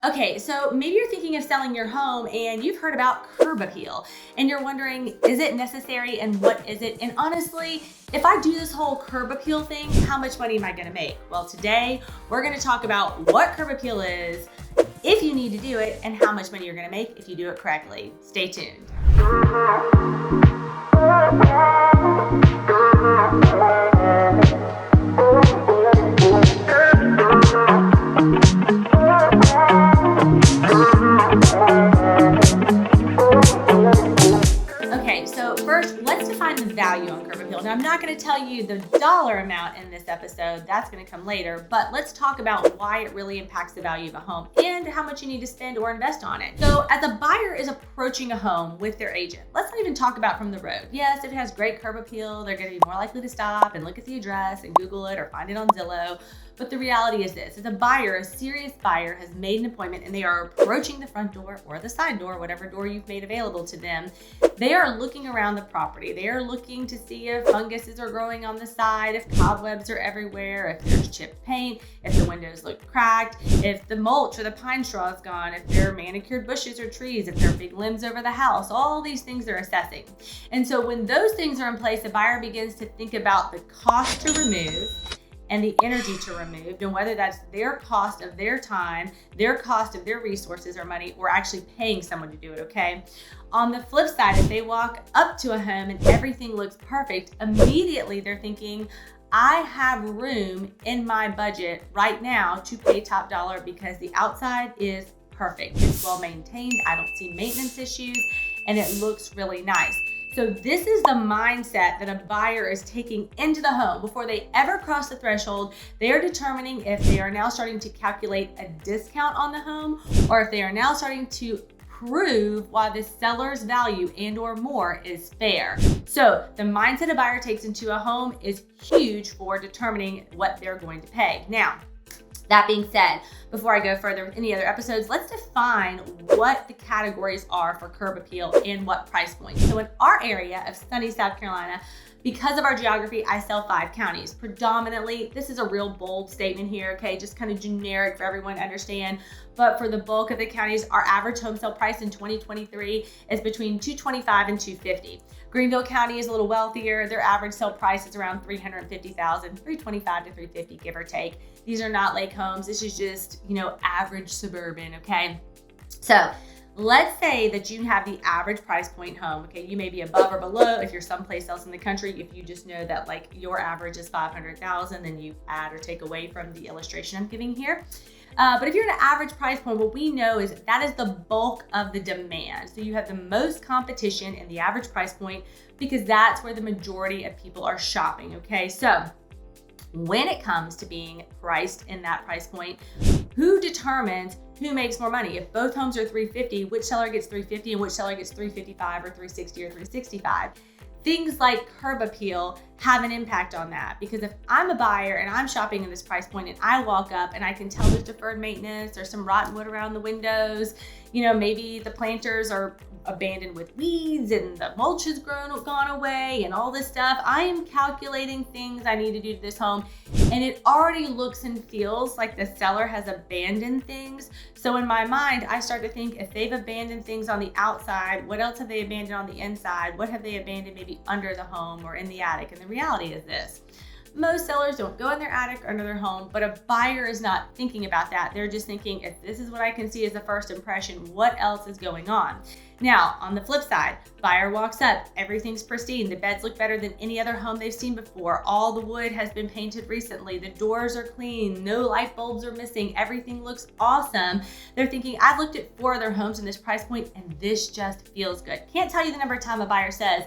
Okay, so maybe you're thinking of selling your home and you've heard about curb appeal and you're wondering, is it necessary and what is it? And honestly, if I do this whole curb appeal thing, how much money am I gonna make? Well, today we're gonna talk about what curb appeal is, if you need to do it, and how much money you're gonna make if you do it correctly. Stay tuned. Okay, so first, let's define the value on curb appeal. Now, I'm not going to tell you the dollar amount in this episode. That's going to come later. But let's talk about why it really impacts the value of a home and how much you need to spend or invest on it. So as a buyer is approaching a home with their agent, let's not even talk about from the road. Yes, if it has great curb appeal, they're going to be more likely to stop and look at the address and Google it or find it on Zillow. But the reality is this: as a buyer, a serious buyer has made an appointment and they are approaching the front door or the side door, whatever door you've made available to them. They are looking around the property. They are looking to see if funguses are growing on the side, if cobwebs are everywhere, if there's chipped paint, if the windows look cracked, if the mulch or the pine straw is gone, if there are manicured bushes or trees, if there are big limbs over the house. All these things they're assessing. And so when those things are in place, the buyer begins to think about the cost to remove and the energy to remove, and whether that's their cost of their time, their cost of their resources or money, or actually paying someone to do it, okay? On the flip side, if they walk up to a home and everything looks perfect, immediately they're thinking, I have room in my budget right now to pay top dollar because the outside is perfect. It's well maintained, I don't see maintenance issues, and it looks really nice. So this is the mindset that a buyer is taking into the home. Before they ever cross the threshold, they are determining if they are now starting to calculate a discount on the home, or if they are now starting to prove why the seller's value and or more is fair. So the mindset a buyer takes into a home is huge for determining what they're going to pay. Now, that being said, before I go further with any other episodes, let's define what the categories are for curb appeal and what price point. So in our area of sunny South Carolina, because of our geography, I sell 5 counties. Predominantly, this is a real bold statement here, okay? Just kind of generic for everyone to understand. But for the bulk of the counties, our average home sale price in 2023 is between $225,000 and $250,000. Greenville County is a little wealthier. Their average sale price is around $350,000, $325,000 to $350,000, give or take. These are not lake homes. This is just, average suburban, okay? So let's say that you have the average price point home, okay? You may be above or below if you're someplace else in the country. If you just know that like your average is $500,000, then you add or take away from the illustration I'm giving here. But if you're at an average price point, what we know is that is the bulk of the demand. So you have the most competition in the average price point because that's where the majority of people are shopping, okay? So when it comes to being priced in that price point, who determines who makes more money? If both homes are $350,000, which seller gets $350,000 and which seller gets $355,000 or $360,000 or $365,000? Things like curb appeal have an impact on that, because if I'm a buyer and I'm shopping in this price point and I walk up and I can tell there's deferred maintenance or some rotten wood around the windows, maybe the planters are abandoned with weeds and the mulch has gone away and all this stuff. I am calculating things I need to do to this home, and it already looks and feels like the seller has abandoned things. So in my mind, I start to think, if they've abandoned things on the outside, what else have they abandoned on the inside? What have they abandoned maybe under the home or in the attic? And the reality is this: most sellers don't go in their attic or under their home, but a buyer is not thinking about that. They're just thinking, if this is what I can see as a first impression, what else is going on? Now, on the flip side, buyer walks up, everything's pristine. The beds look better than any other home they've seen before. All the wood has been painted recently. The doors are clean. No light bulbs are missing. Everything looks awesome. They're thinking, I've looked at 4 other homes in this price point and this just feels good. Can't tell you the number of time a buyer says,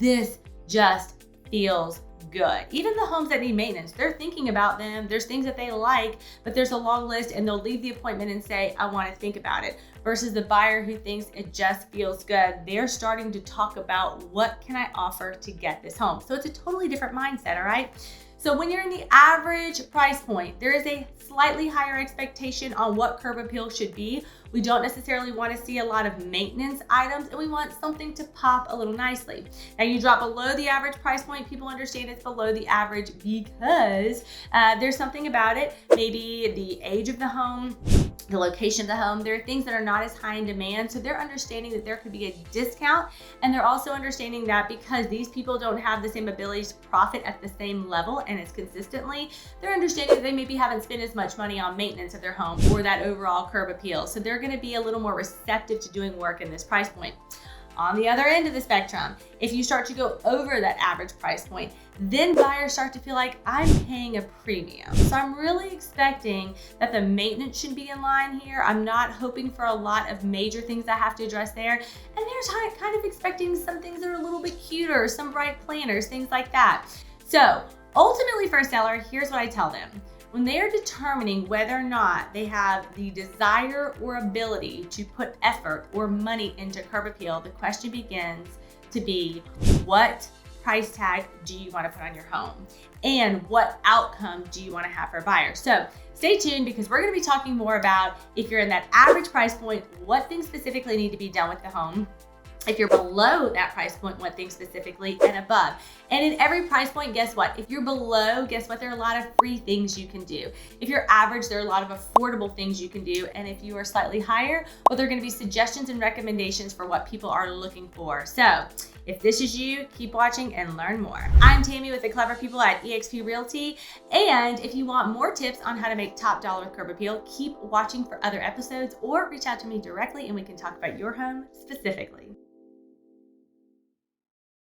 this just feels good. Even the homes that need maintenance, they're thinking about them. There's things that they like, but there's a long list, and they'll leave the appointment and say, I want to think about it. Versus the buyer who thinks it just feels good, they're starting to talk about, what can I offer to get this home? So it's a totally different mindset, all right? So when you're in the average price point, there is a slightly higher expectation on what curb appeal should be. We don't necessarily want to see a lot of maintenance items, and we want something to pop a little nicely. Now, you drop below the average price point, people understand it's below the average because there's something about it. Maybe the age of the home, the location of the home. There are things that are not as high in demand. So they're understanding that there could be a discount. And they're also understanding that because these people don't have the same ability to profit at the same level and as consistently, they're understanding that they maybe haven't spent as much money on maintenance of their home or that overall curb appeal. So they're gonna be a little more receptive to doing work in this price point. On the other end of the spectrum, if you start to go over that average price point, then buyers start to feel like I'm paying a premium. So I'm really expecting that the maintenance should be in line here. I'm not hoping for a lot of major things I have to address there. And they're kind of expecting some things that are a little bit cuter, some bright planners, things like that. So ultimately for a seller, here's what I tell them. When they are determining whether or not they have the desire or ability to put effort or money into curb appeal, the question begins to be, what price tag do you want to put on your home? And what outcome do you want to have for a buyer? So stay tuned because we're going to be talking more about if you're in that average price point, what things specifically need to be done with the home. If you're below that price point, what things specifically, and above. And in every price point, guess what? If you're below, guess what? There are a lot of free things you can do. If you're average, there are a lot of affordable things you can do. And if you are slightly higher, well, there are gonna be suggestions and recommendations for what people are looking for. So if this is you, keep watching and learn more. I'm Tammy with the clever people at eXp Realty. And if you want more tips on how to make top dollar with curb appeal, keep watching for other episodes or reach out to me directly and we can talk about your home specifically.